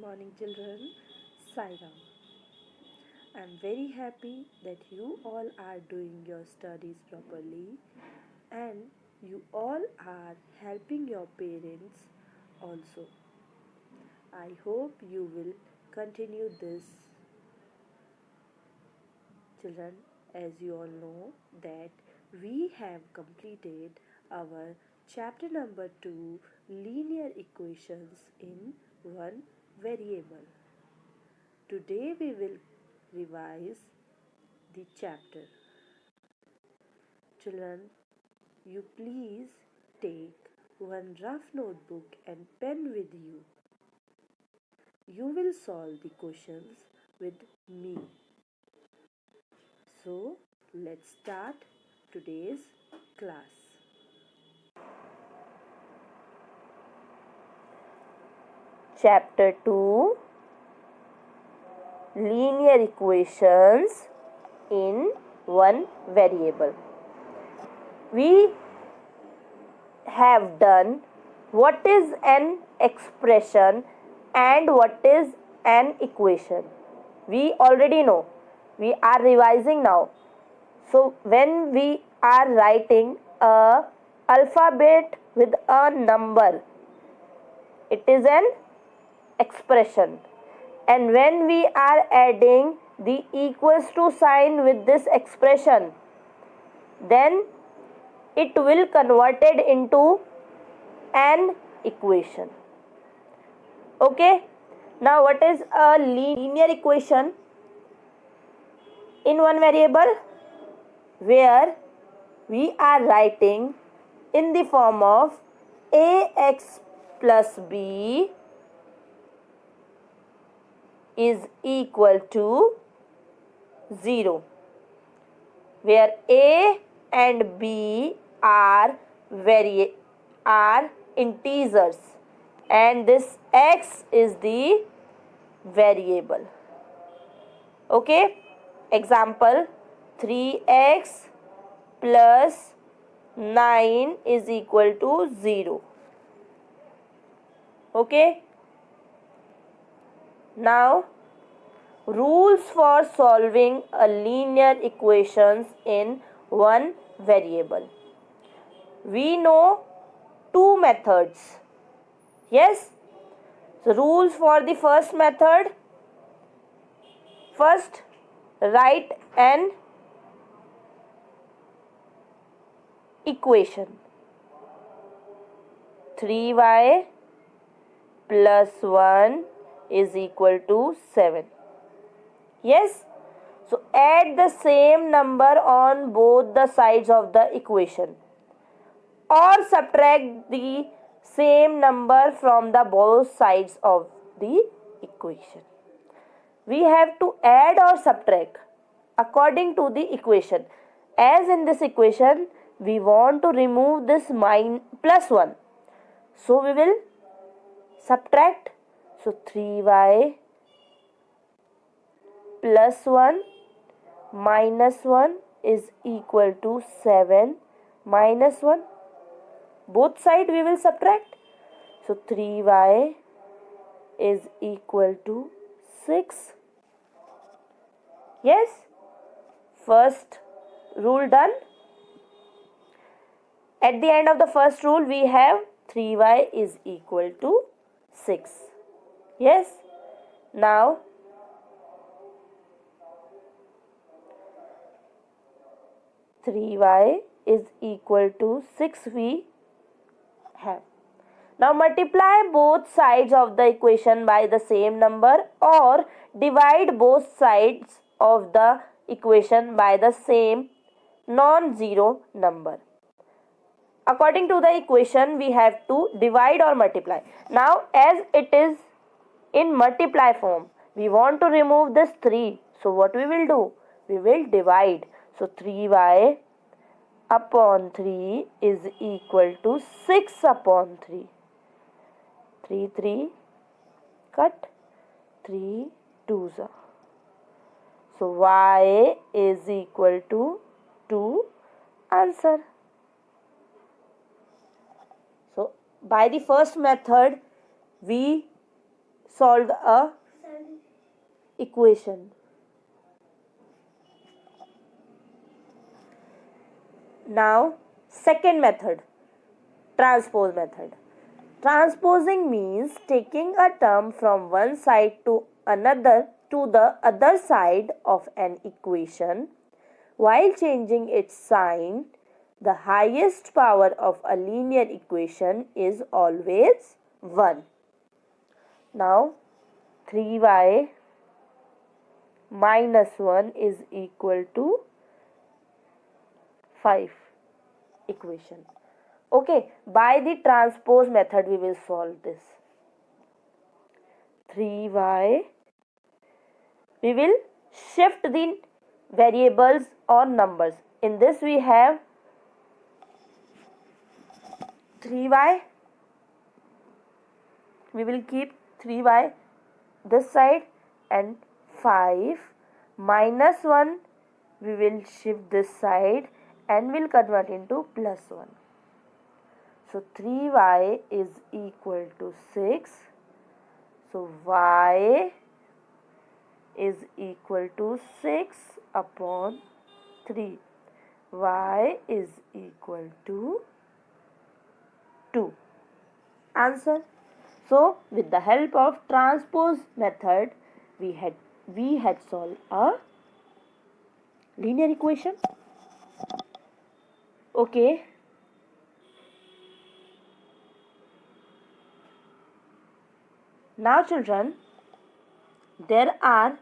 morning, children. Sai Ram. I'm very happy that you all are doing your studies properly and you all are helping your parents also. I hope you will continue this, children. As you all know that we have completed our chapter number 2, linear equations in one variable. Today we will revise the chapter. Children, you please take one rough notebook and pen with you. You will solve the questions with me. So, let's start today's class. Chapter 2, Linear Equations in one variable. We have done what is an expression and what is an equation. We already know. We are revising now. So when we are writing a alphabet with a number, it is an expression. And when we are adding the equals to sign with this expression, then it will converted into an equation. Okay, now what is a linear equation in one variable? Where we are writing in the form of ax plus b is equal to 0, where a and b are integers and this x is the variable. Okay, example 3x plus 9 is equal to 0. Okay, now rules for solving a linear equations in one variable. We know two methods. Yes, so rules for the first method. First, write an equation. 3y plus 1 is equal to 7. Yes, so add the same number on both the sides of the equation or subtract the same number from the both sides of the equation. We have to add or subtract according to the equation. As in this equation, we want to remove this plus 1. So we will subtract. So 3y plus 1 minus 1 is equal to 7 minus 1. Both sides we will subtract. So 3y is equal to 6. Yes, first rule done. At the end of the first rule we have 3y is equal to 6. Yes, now three y is equal to 6 we have. Now multiply both sides of the equation by the same number or divide both sides of the equation by the same non-zero number. According to the equation, we have to divide or multiply. Now as it is in multiply form, we want to remove this 3. So what we will do? We will divide. So 3y upon 3 is equal to 6 upon 3. 3 3 cut, 3 2s are. So y is equal to 2. Answer. So by the first method we solved a equation. Now, second method, transpose method. Transposing means taking a term from one side to the other side of an equation while changing its sign. The highest power of a linear equation is always 1. Now 3y minus 1 is equal to 5 equation. Okay, by the transpose method we will solve this. 3y, we will shift the variables or numbers. In this we have 3y, we will keep 3y this side, and 5 minus 1 we will shift this side and will convert into plus 1. So 3y is equal to 6. So y is equal to 6 upon 3. Y is equal to 2. Answer. So with the help of transpose method we had solved a linear equation. Okay. Now children, there are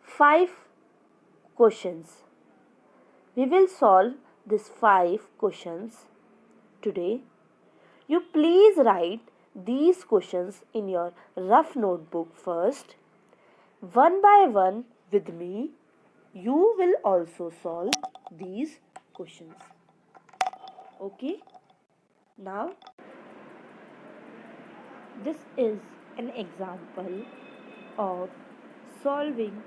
5 questions. We will solve these 5 questions today. You please write these questions in your rough notebook first. One by one with me, you will also solve these questions. Okay? Now, this is an example of solving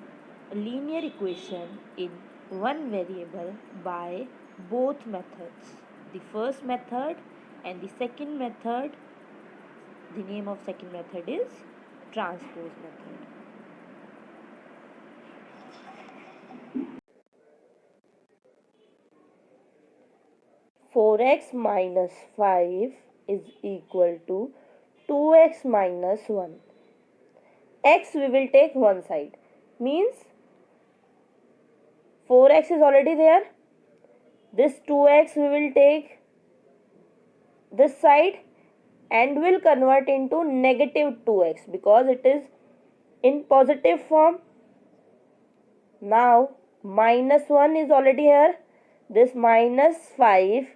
a linear equation in one variable by both methods. The first method and the second method, the name of second method is transpose method. Four x minus 5 is equal to 2x minus 1. X we will take one side, means 4x is already there. This 2x we will take this side and will convert into negative 2x because it is in positive form. Now minus 1 is already here. This minus 5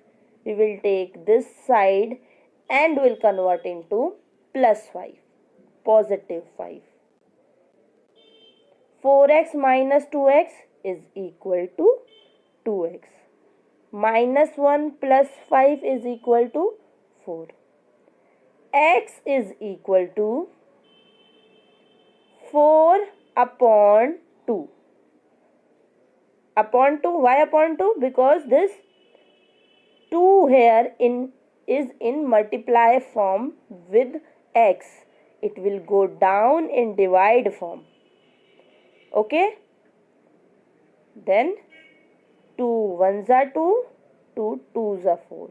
we will take this side and will convert into plus 5, positive 5. 4x minus 2x is equal to 2x. Minus 1 plus 5 is equal to 4. X is equal to 4 upon 2. Upon 2, why upon 2? Because this 2 here is in multiply form with x. It will go down in divide form. Okay? Then 2 ones are 2, 2 twos are 4.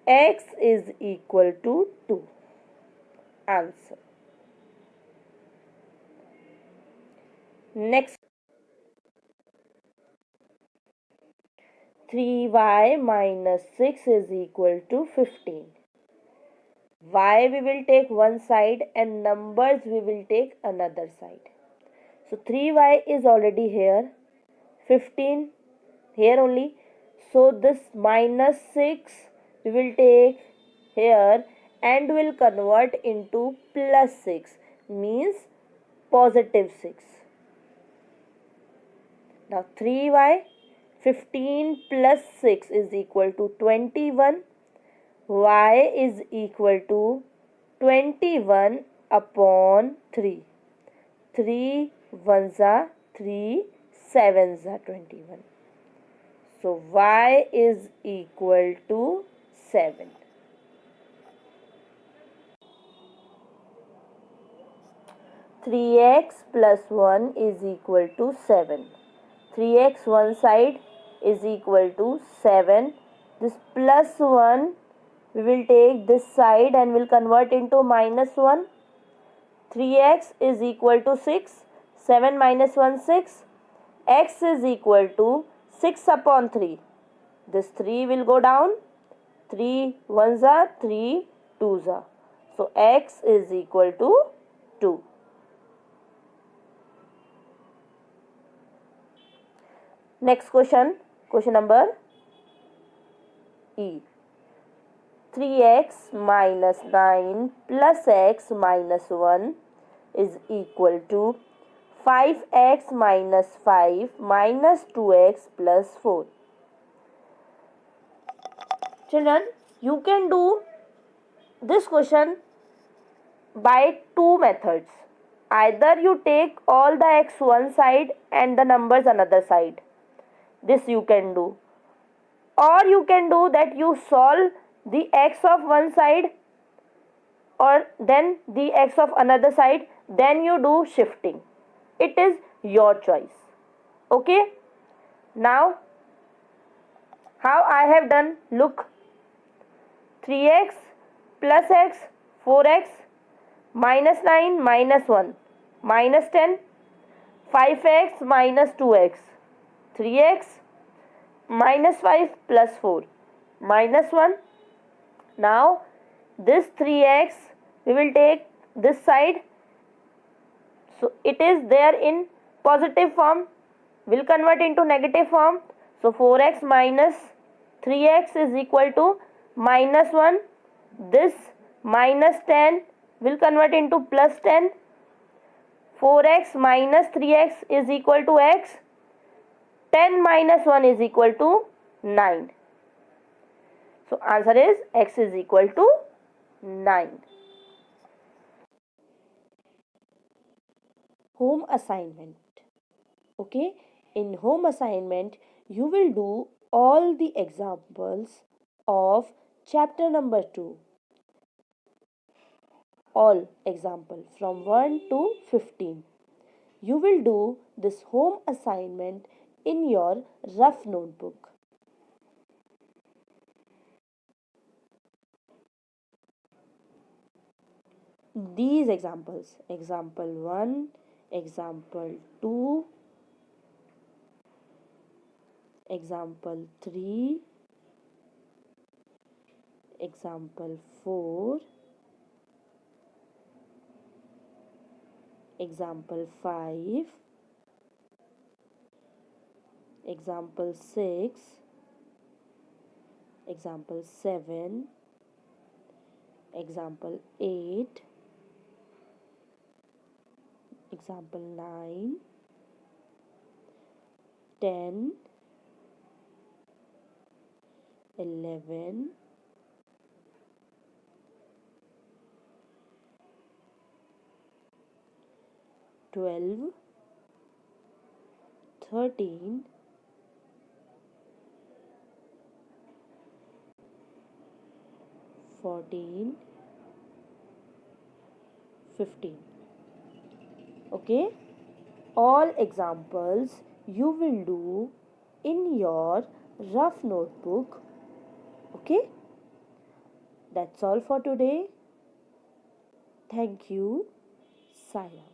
X is equal to 2. Answer. Next, 3y minus 6 is equal to 15. Y we will take one side and numbers we will take another side. So 3y is already here, 15 here only. So this minus 6 we will take here and will convert into plus 6, means positive 6. Now 3y, 15 plus 6 is equal to 21. Y is equal to 21 upon 3. 3 ones are 3, 7s are 21. So y is equal to 7. 3x plus 1 is equal to 7. 3x one side is equal to 7. This plus 1 we will take this side and will convert into minus 1. 3x is equal to 6. 7 minus 1 6. X is equal to 6 upon 3. This 3 will go down. 3 ones are 3 twos are. So x is equal to 2. Next question, question number E. 3x minus 9 plus x minus 1 is equal to 5x minus 5 minus 2x plus 4. Children, you can do this question by two methods. Either you take all the x one side and the numbers another side. This you can do. Or you can do that you solve the x of one side or then the x of another side, then you do shifting. It is your choice. Okay? Now, how I have done, look. 3x plus x, 4x, minus 9 minus 1, minus 10, 5x minus 2x, 3x, minus 5 plus 4, minus 1. Now, this 3x, we will take this side. So, it is there in positive form. Will convert into negative form. So, 4x minus 3x is equal to minus 1. This minus 10 will convert into plus 10. 4x minus 3x is equal to x. 10 minus 1 is equal to 9. So answer is x is equal to 9. Home assignment. Okay, in home assignment you will do all the examples of chapter number 2. All example from 1 to 15. You will do this home assignment in your rough notebook. These examples, example 1, example 2, example 3, example 4, example 5, example 6, example 7, example 8, example 9, 10, 11, 12, 13, 14, 15. Okay, all examples you will do in your rough notebook. Okay, that's all for today. Thank you. Sayonara.